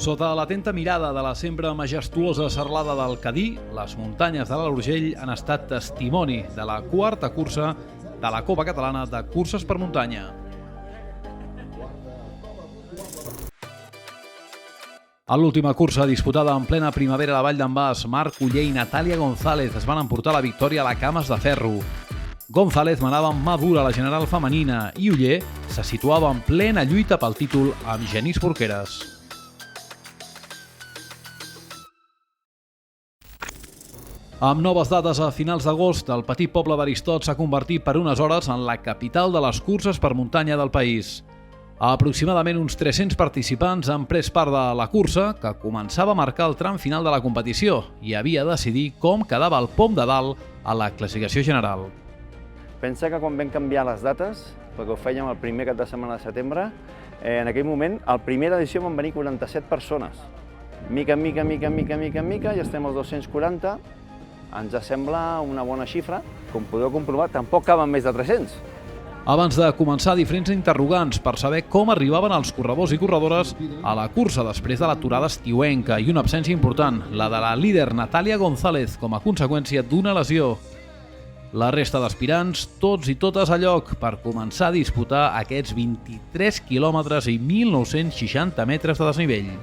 Sota l'atenta mirada de la sempre majestuosa serralada del Cadí, les muntanyes de l'Alt Urgell han estat testimoni de la quarta cursa de la Copa Catalana de Curses per Muntanya. A l'última cursa disputada en plena primavera a la Vall d'en Bas, Marc Oller i Natàlia González es van emportar la victòria a la Cames de Ferro. González manava amb mà dura la general femenina i Oller se situava en plena lluita pel títol amb Genís Porqueres. Amb noves dates a finals d'agost, el petit poble d'Aristot s'ha convertit per unes hores en la capital de les curses per muntanya del país. Aproximadament uns 300 participants han pres part de la cursa, que començava a marcar el tram final de la competició i havia de decidir com quedava el pom de dalt a la classificació general. Pensa que quan vam canviar les dates, perquè ho fèiem el primer cap de setmana de setembre, en aquell moment, a la primera edició van venir 47 persones. Mica en mica, ja estem als 240, ens sembla una bona xifra. Com podeu comprovar, tampoc caben més de 300. Abans de començar, diferents interrogants per saber com arribaven els corredors i corredores a la cursa després de l'aturada estiuenca i una absència important, la de la líder Natàlia González, com a conseqüència d'una lesió. La resta d'aspirants, tots i totes a lloc per començar a disputar aquests 23 quilòmetres i 1.960 metres de desnivell.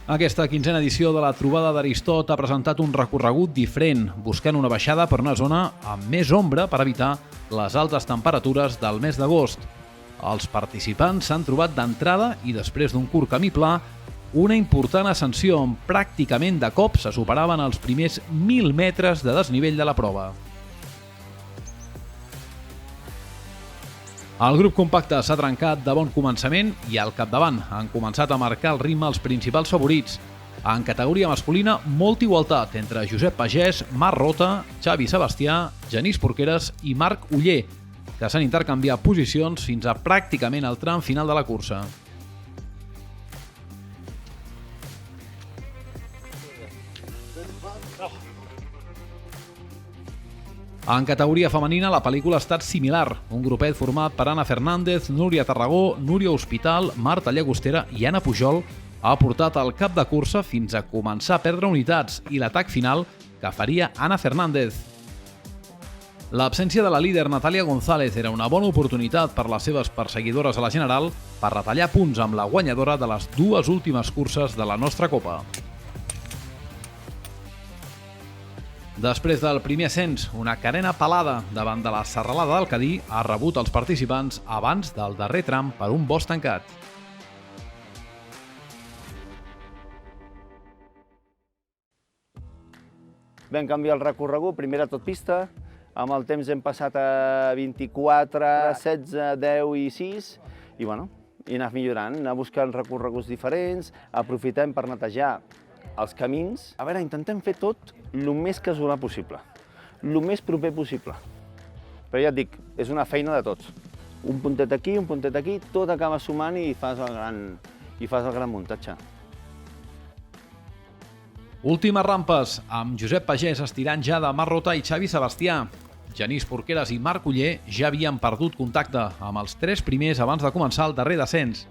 Aquesta quinzena edició de la Trobada d'Aristot ha presentat un recorregut diferent, buscant una baixada per una zona amb més ombra per evitar les altes temperatures del mes d'agost. Els participants s'han trobat d'entrada i després d'un curt camí pla una important ascensió on pràcticament de cop se superaven els primers 1.000 metres de desnivell de la prova. El grup compacte s'ha trencat de bon començament i al capdavant han començat a marcar el ritme els principals favorits. En categoria masculina, molta igualtat entre Josep Pagès, Marc Rota, Xavi Sebastià, Genís Porqueres i Marc Oller, que s'han intercanviat posicions fins a pràcticament el tram final de la cursa. En categoria femenina, la pel·lícula ha estat similar. Un grupet format per Anna Fernández, Núria Tarragó, Núria Hospital, Marta Llagostera i Anna Pujol ha portat el cap de cursa fins a començar a perdre unitats i l'atac final que faria Anna Fernández. L'absència de la líder Natàlia González era una bona oportunitat per les seves perseguidores a la general per retallar punts amb la guanyadora de les dues últimes curses de la nostra Copa. Després del primer ascens, una carena pelada davant de la serralada del Cadí ha rebut els participants abans del darrer tram per un bosc tancat. Vam canviar el recorregut, primer era tot pista, amb el temps hem passat a 24, 16, 10 i 6, i bueno, i anar millorant, anar buscant recorreguts diferents, aprofitem per netejar els camins. A veure, intentem fer tot el més casolà possible, el més proper possible. Però ja et dic, és una feina de tots. Un puntet aquí, tot acaba sumant i fas el gran muntatge. Últimes rampes, amb Josep Pagès estirant ja de Marc Rota i Xavi Sebastià. Genís Porqueres i Marc Oller ja havien perdut contacte amb els tres primers abans de començar el darrer descens.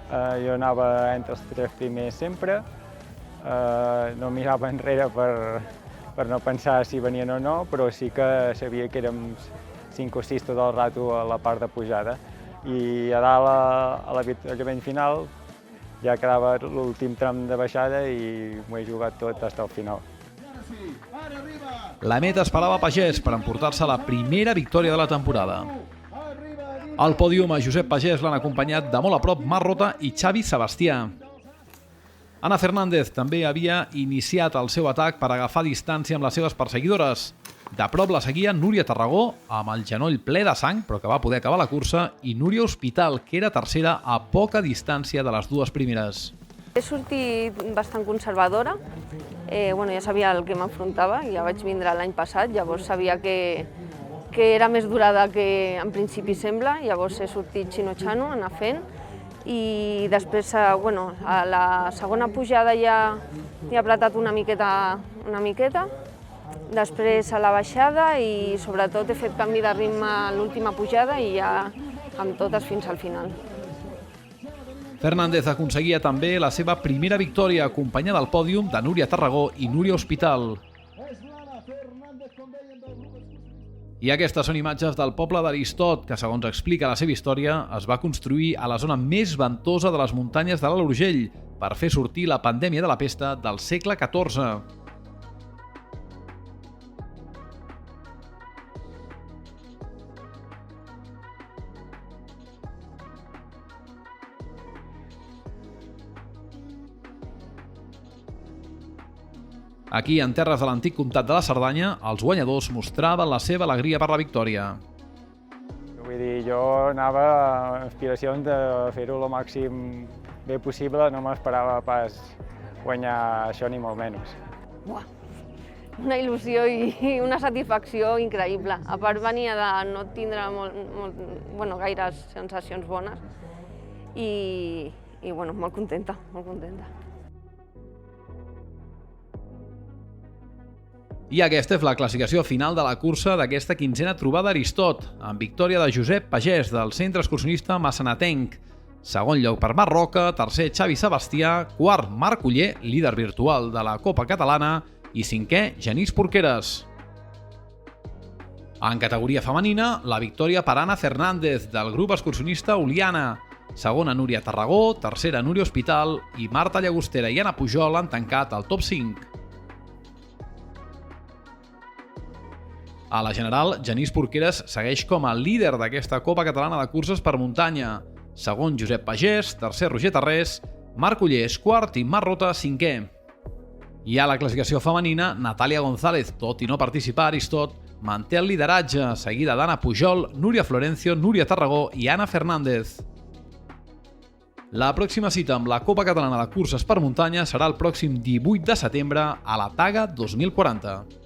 Jo anava entre els tres primers sempre, no mirava enrere per no pensar si venien o no, però sí que sabia que érem 5 o 6 tot el rato a la part de pujada. I a dalt, a l'avituallament final, ja quedava l'últim tram de baixada i m'ho he jugat tot fins al final. La meta esperava Pagès per emportar-se la primera victòria de la temporada. Al pòdium a Josep Pagès l'han acompanyat de molt a prop Marc Rota i Xavi Sebastià. Anna Fernández també havia iniciat el seu atac per agafar distància amb les seves perseguidores. De prop la seguia Núria Tarragó, amb el genoll ple de sang, però que va poder acabar la cursa, i Núria Hospital, que era tercera a poca distància de les dues primeres. He sortit bastant conservadora, ja sabia el que m'enfrontava, ja vaig vindre l'any passat, llavors sabia que que era més durada que en principi sembla, llavors he sortit xino-xano, anar fent, i després, bueno, a la segona pujada ja he apretat una miqueta, després a la baixada i sobretot he fet canvi de ritme a l'última pujada i ja amb totes fins al final. Fernández aconseguia també la seva primera victòria acompanyada al pòdium de Núria Tarragó i Núria Hospital. I aquestes són imatges del poble d'Aristot, que, segons explica la seva història, es va construir a la zona més ventosa de les muntanyes de l'Alt Urgell per fer sortir la pandèmia de la pesta del segle XIV. Aquí, en terres de l'antic comtat de la Cerdanya, els guanyadors mostraven la seva alegria per la victòria. Vull dir, jo anava amb aspiracions de fer-ho el màxim bé possible, no m'esperava pas guanyar això ni molt menys. Buah, una il·lusió i una satisfacció increïble. A part venia de no tindre gaires sensacions bones i molt contenta, molt contenta. I aquesta és la classificació final de la cursa d'aquesta quinzena trobada Aristot, amb victòria de Josep Pagès del centre excursionista Massanatenc. Segon lloc per Marc Roca, tercer Xavi Sebastià, quart Marc Oller, líder virtual de la Copa Catalana, i cinquè Genís Porqueres. En categoria femenina, la victòria per Ana Fernández del grup excursionista Oliana. Segona Núria Tarragó, tercera Núria Hospital i Marta Llagostera i Anna Pujol han tancat el top 5. A la general, Genís Porqueres segueix com a líder d'aquesta Copa Catalana de Curses per muntanya. Segon, Josep Pagès, tercer, Roger Tarrés, Marc Oller és quart i Marc Rota cinquè. I a la classificació femenina, Natàlia González, tot i no participar a Aristot, manté el lideratge, seguida d'Anna Pujol, Núria Florencio, Núria Tarragó i Ana Fernández. La pròxima cita amb la Copa Catalana de Curses per muntanya serà el pròxim 18 de setembre a la Taga 2040.